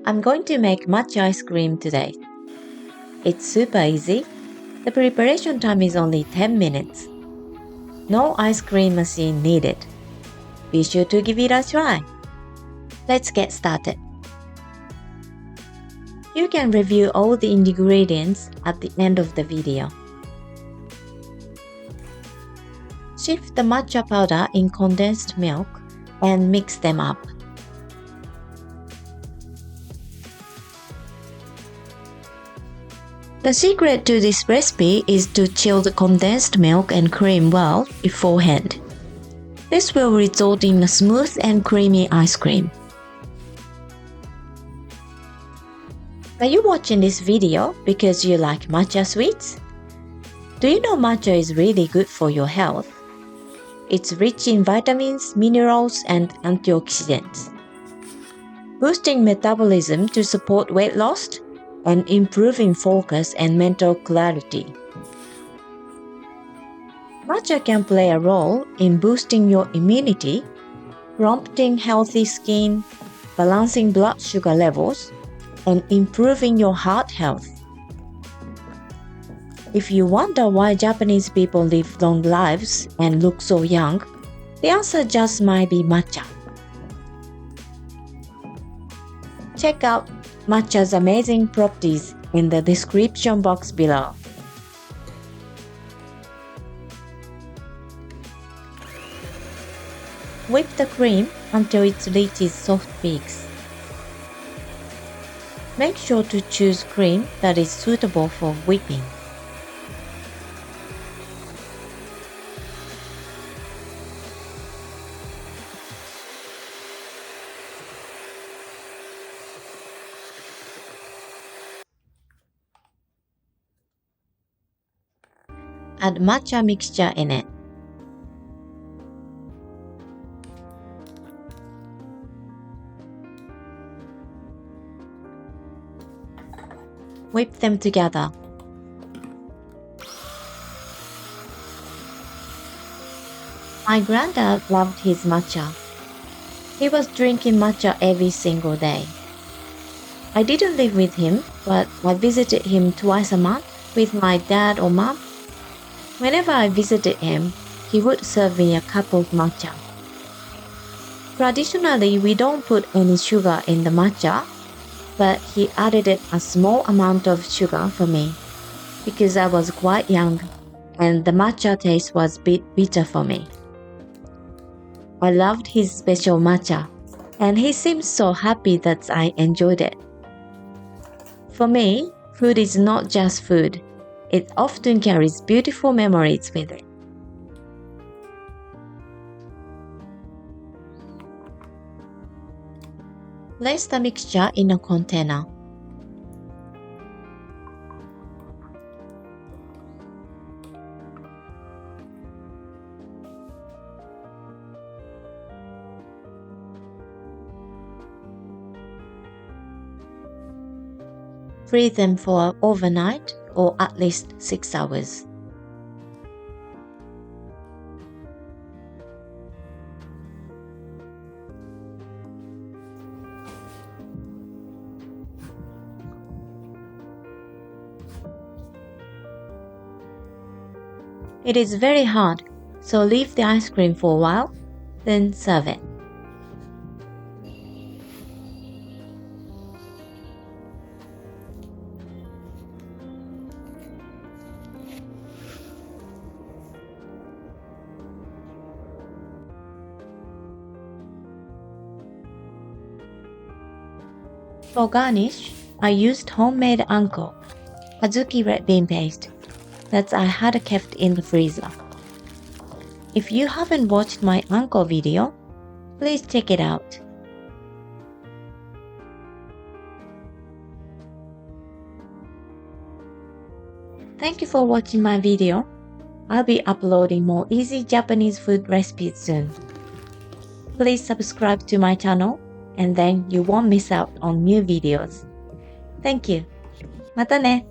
I'm going to make matcha ice cream today. It's super easy. The preparation time is only 10 minutes. No ice cream machine needed. Be sure to give it a try. Let's get started. You can review all the ingredients at the end of the video. Shift the matcha powder in condensed milk and mix them up. The secret to this recipe is to chill the condensed milk and cream well beforehand. This will result in a smooth and creamy ice cream. Are you watching this video because you like matcha sweets? Do you know matcha is really good for your health? It's rich in vitamins, minerals, and antioxidants, boosting metabolism to support weight loss and improving focus and mental clarity. Matcha can play a role in boosting your immunity, prompting healthy skin, balancing blood sugar levels, and improving your heart health. If you wonder why Japanese people live long lives and look so young, the answer just might be matcha. Check out matcha's amazing properties in the description box below. Whip the cream until it reaches soft peaks. Make sure to choose cream that is suitable for whipping. Add matcha mixture in it. Whip them together. My granddad loved his matcha. He was drinking matcha every single day. I didn't live with him, but I visited him twice a month with my dad or mom. Whenever I visited him, he would serve me a cup of matcha. Traditionally, we don't put any sugar in the matcha, but he added a small amount of sugar for me because I was quite young and the matcha taste was a bit bitter for me. I loved his special matcha and he seemed so happy that I enjoyed it. For me, food is not just food. It often carries beautiful memories with it. Place the mixture in a container. Freeze them for overnight or at least 6 hours. It is very hard, so leave the ice cream for a while, then serve it. For garnish, I used homemade Anko, Azuki red bean paste that I had kept in the freezer. If you haven't watched my Anko video, please check it out. Thank you for watching my video. I'll be uploading more easy Japanese food recipes soon. Please subscribe to my channel and then you won't miss out on new videos. Thank you. またね。